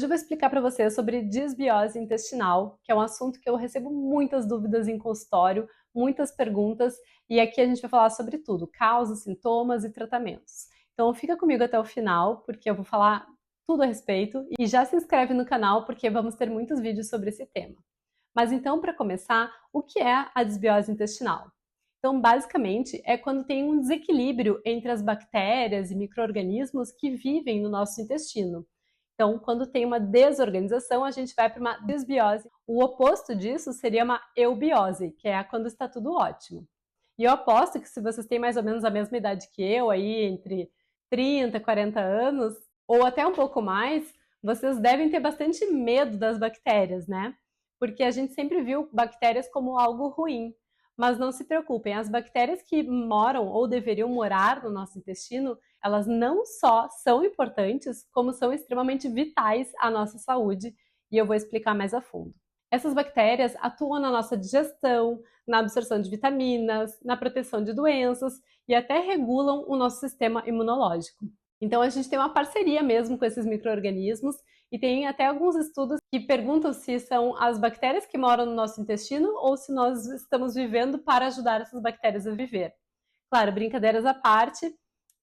Hoje eu vou explicar para você sobre disbiose intestinal, que é um assunto que eu recebo muitas dúvidas em consultório, muitas perguntas, e aqui a gente vai falar sobre tudo, causas, sintomas e tratamentos. Então fica comigo até o final, porque eu vou falar tudo a respeito, e já se inscreve no canal, porque vamos ter muitos vídeos sobre esse tema. Mas então, para começar, o que é a disbiose intestinal? Então, basicamente, é quando tem um desequilíbrio entre as bactérias e micro-organismos que vivem no nosso intestino. Então, quando tem uma desorganização, a gente vai para uma disbiose. O oposto disso seria uma eubiose, que é quando está tudo ótimo. E eu aposto que se vocês têm mais ou menos a mesma idade que eu, aí entre 30 e 40 anos, ou até um pouco mais, vocês devem ter bastante medo das bactérias, né? Porque a gente sempre viu bactérias como algo ruim. Mas não se preocupem, as bactérias que moram ou deveriam morar no nosso intestino, elas não só são importantes, como são extremamente vitais à nossa saúde, e eu vou explicar mais a fundo. Essas bactérias atuam na nossa digestão, na absorção de vitaminas, na proteção de doenças e até regulam o nosso sistema imunológico. Então a gente tem uma parceria mesmo com esses micro-organismos e tem até alguns estudos que perguntam se são as bactérias que moram no nosso intestino ou se nós estamos vivendo para ajudar essas bactérias a viver. Claro, brincadeiras à parte,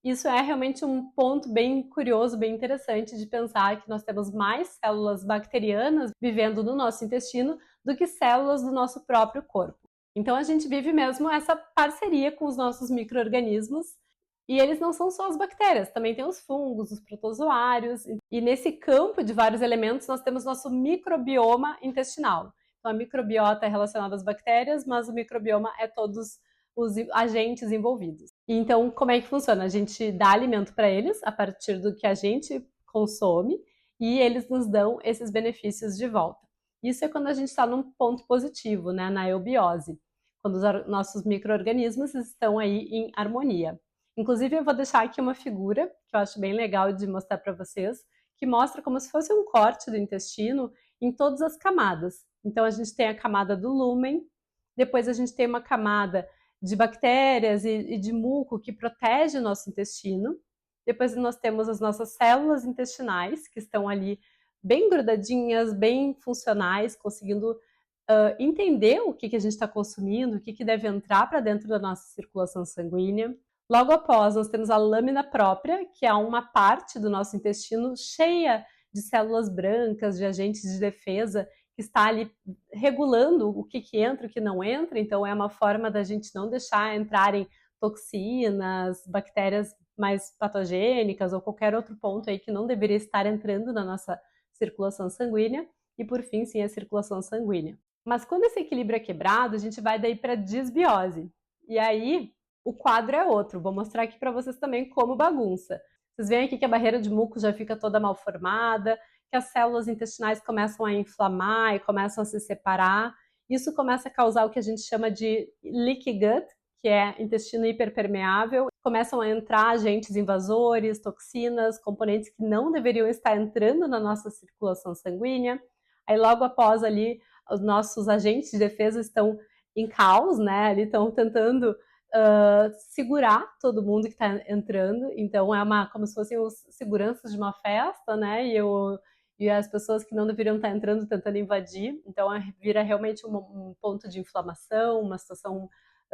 isso é realmente um ponto bem curioso, bem interessante de pensar que nós temos mais células bacterianas vivendo no nosso intestino do que células do nosso próprio corpo. Então a gente vive mesmo essa parceria com os nossos micro-organismos. E eles não são só as bactérias, também tem os fungos, os protozoários. E nesse campo de vários elementos, nós temos nosso microbioma intestinal. Então, a microbiota é relacionada às bactérias, mas o microbioma é todos os agentes envolvidos. E então, como é que funciona? A gente dá alimento para eles a partir do que a gente consome e eles nos dão esses benefícios de volta. Isso é quando a gente está num ponto positivo, né, na eubiose, quando os nossos micro-organismos estão aí em harmonia. Inclusive, eu vou deixar aqui uma figura, que eu acho bem legal de mostrar para vocês, que mostra como se fosse um corte do intestino em todas as camadas. Então, a gente tem a camada do lúmen, depois a gente tem uma camada de bactérias e de muco que protege o nosso intestino. Depois nós temos as nossas células intestinais, que estão ali bem grudadinhas, bem funcionais, conseguindo entender o que a gente está consumindo, o que deve entrar para dentro da nossa circulação sanguínea. Logo após, nós temos a lâmina própria, que é uma parte do nosso intestino cheia de células brancas, de agentes de defesa, que está ali regulando o que entra e o que não entra. Então, é uma forma da gente não deixar entrarem toxinas, bactérias mais patogênicas ou qualquer outro ponto aí que não deveria estar entrando na nossa circulação sanguínea. E, por fim, sim, a circulação sanguínea. Mas quando esse equilíbrio é quebrado, a gente vai daí para a disbiose. E aí, o quadro é outro. Vou mostrar aqui para vocês também como bagunça. Vocês veem aqui que a barreira de muco já fica toda mal formada, que as células intestinais começam a inflamar e começam a se separar. Isso começa a causar o que a gente chama de leaky gut, que é intestino hiperpermeável. Começam a entrar agentes invasores, toxinas, componentes que não deveriam estar entrando na nossa circulação sanguínea. Aí logo após ali, os nossos agentes de defesa estão em caos, né? Ali estão tentando segurar todo mundo que está entrando. Então é como se fossem os seguranças de uma festa, né? E as pessoas que não deveriam estar entrando tentando invadir. Então vira realmente um ponto de inflamação, uma situação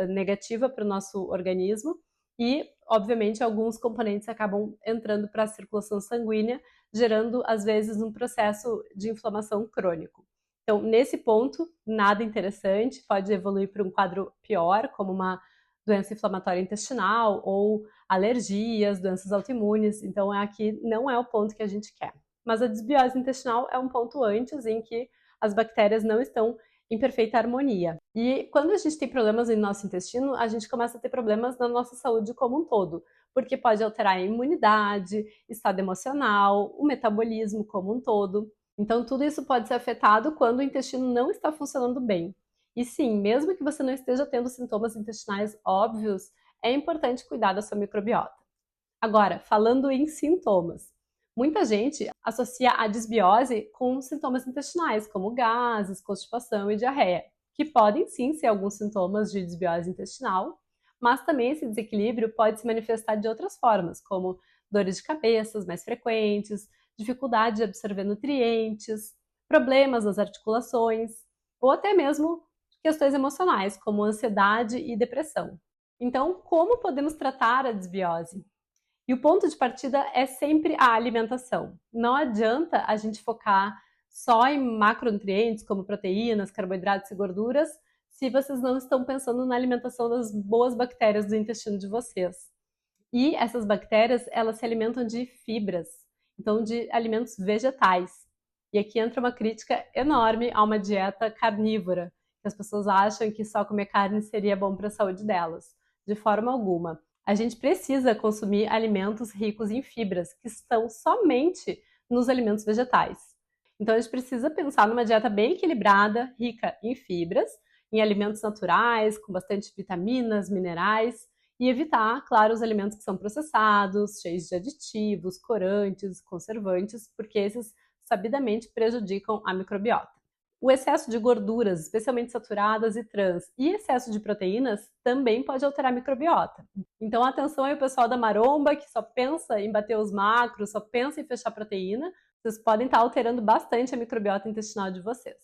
negativa para o nosso organismo. E, obviamente, alguns componentes acabam entrando para a circulação sanguínea, gerando, às vezes, um processo de inflamação crônico. Então, nesse ponto, nada interessante, pode evoluir para um quadro pior, como uma doença inflamatória intestinal ou alergias, doenças autoimunes. Então, aqui não é o ponto que a gente quer. Mas a disbiose intestinal é um ponto antes em que as bactérias não estão em perfeita harmonia. E quando a gente tem problemas no nosso intestino, a gente começa a ter problemas na nossa saúde como um todo, porque pode alterar a imunidade, estado emocional, o metabolismo como um todo. Então, tudo isso pode ser afetado quando o intestino não está funcionando bem. E sim, mesmo que você não esteja tendo sintomas intestinais óbvios, é importante cuidar da sua microbiota. Agora, falando em sintomas, muita gente associa a disbiose com sintomas intestinais, como gases, constipação e diarreia, que podem sim ser alguns sintomas de disbiose intestinal, mas também esse desequilíbrio pode se manifestar de outras formas, como dores de cabeça mais frequentes, dificuldade de absorver nutrientes, problemas nas articulações, ou até mesmo questões emocionais, como ansiedade e depressão. Então, como podemos tratar a desbiose? E o ponto de partida é sempre a alimentação. Não adianta a gente focar só em macronutrientes, como proteínas, carboidratos e gorduras, se vocês não estão pensando na alimentação das boas bactérias do intestino de vocês. E essas bactérias, elas se alimentam de fibras, então de alimentos vegetais. E aqui entra uma crítica enorme a uma dieta carnívora, que as pessoas acham que só comer carne seria bom para a saúde delas. De forma alguma. A gente precisa consumir alimentos ricos em fibras, que estão somente nos alimentos vegetais. Então a gente precisa pensar numa dieta bem equilibrada, rica em fibras, em alimentos naturais, com bastante vitaminas, minerais, e evitar, claro, os alimentos que são processados, cheios de aditivos, corantes, conservantes, porque esses sabidamente prejudicam a microbiota. O excesso de gorduras, especialmente saturadas e trans, e excesso de proteínas também pode alterar a microbiota. Então, atenção aí, o pessoal da maromba, que só pensa em bater os macros, só pensa em fechar proteína, vocês podem estar alterando bastante a microbiota intestinal de vocês.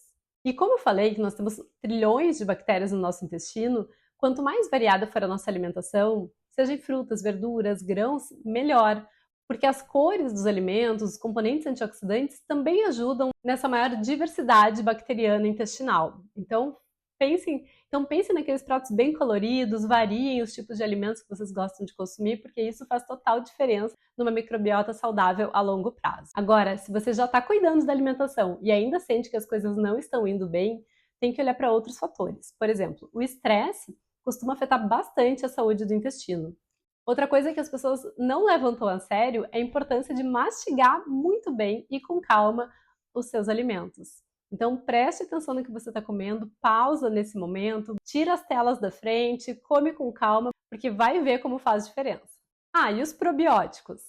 E como eu falei que nós temos trilhões de bactérias no nosso intestino, quanto mais variada for a nossa alimentação, seja em frutas, verduras, grãos, melhor. Porque as cores dos alimentos, os componentes antioxidantes também ajudam nessa maior diversidade bacteriana intestinal. Então pensem naqueles pratos bem coloridos, variem os tipos de alimentos que vocês gostam de consumir, porque isso faz total diferença numa microbiota saudável a longo prazo. Agora, se você já está cuidando da alimentação e ainda sente que as coisas não estão indo bem, tem que olhar para outros fatores. Por exemplo, o estresse costuma afetar bastante a saúde do intestino. Outra coisa que as pessoas não levam tão a sério é a importância de mastigar muito bem e com calma os seus alimentos. Então preste atenção no que você está comendo, pausa nesse momento, tira as telas da frente, come com calma, porque vai ver como faz diferença. Ah, e os probióticos?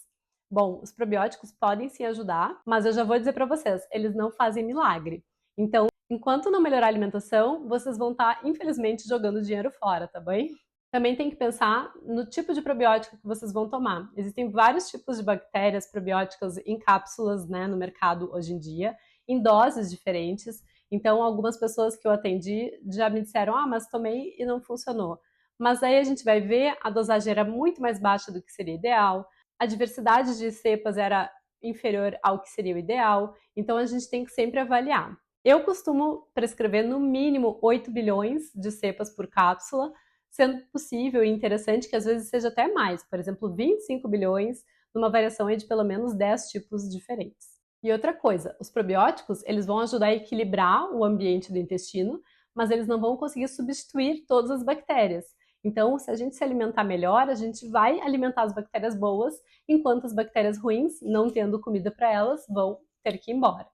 Bom, os probióticos podem sim ajudar, mas eu já vou dizer para vocês, eles não fazem milagre. Então, enquanto não melhorar a alimentação, vocês vão estar, infelizmente, jogando dinheiro fora, tá bem? Também tem que pensar no tipo de probiótico que vocês vão tomar. Existem vários tipos de bactérias probióticas em cápsulas, né, no mercado hoje em dia, em doses diferentes. Então, algumas pessoas que eu atendi já me disseram, mas tomei e não funcionou. Mas aí a gente vai ver, a dosagem era muito mais baixa do que seria ideal, a diversidade de cepas era inferior ao que seria o ideal, então a gente tem que sempre avaliar. Eu costumo prescrever no mínimo 8 bilhões de cepas por cápsula, sendo possível e interessante que às vezes seja até mais, por exemplo, 25 bilhões, numa variação de pelo menos 10 tipos diferentes. E outra coisa, os probióticos, eles vão ajudar a equilibrar o ambiente do intestino, mas eles não vão conseguir substituir todas as bactérias. Então, se a gente se alimentar melhor, a gente vai alimentar as bactérias boas, enquanto as bactérias ruins, não tendo comida para elas, vão ter que ir embora.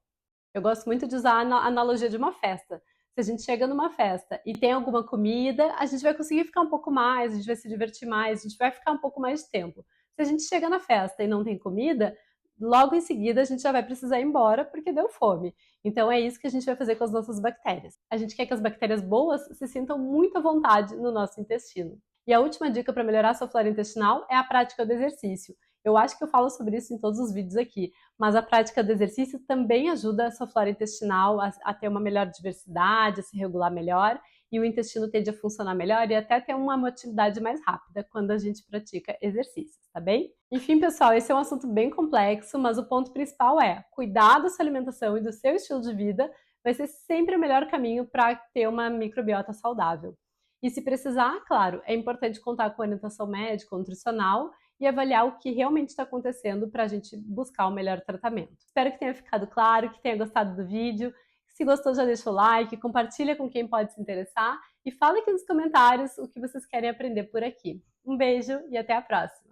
Eu gosto muito de usar a analogia de uma festa. Se a gente chega numa festa e tem alguma comida, a gente vai conseguir ficar um pouco mais, a gente vai se divertir mais, a gente vai ficar um pouco mais de tempo. Se a gente chega na festa e não tem comida, logo em seguida a gente já vai precisar ir embora porque deu fome. Então é isso que a gente vai fazer com as nossas bactérias. A gente quer que as bactérias boas se sintam muito à vontade no nosso intestino. E a última dica para melhorar a sua flora intestinal é a prática do exercício. Eu acho que eu falo sobre isso em todos os vídeos aqui, mas a prática do exercício também ajuda a sua flora intestinal a ter uma melhor diversidade, a se regular melhor, e o intestino tende a funcionar melhor e até ter uma motilidade mais rápida quando a gente pratica exercícios, tá bem? Enfim, pessoal, esse é um assunto bem complexo, mas o ponto principal é cuidar da sua alimentação e do seu estilo de vida vai ser sempre o melhor caminho para ter uma microbiota saudável. E se precisar, claro, é importante contar com orientação médica ou nutricional e avaliar o que realmente está acontecendo para a gente buscar o melhor tratamento. Espero que tenha ficado claro, que tenha gostado do vídeo. Se gostou, já deixa o like, compartilha com quem pode se interessar e fala aqui nos comentários o que vocês querem aprender por aqui. Um beijo e até a próxima!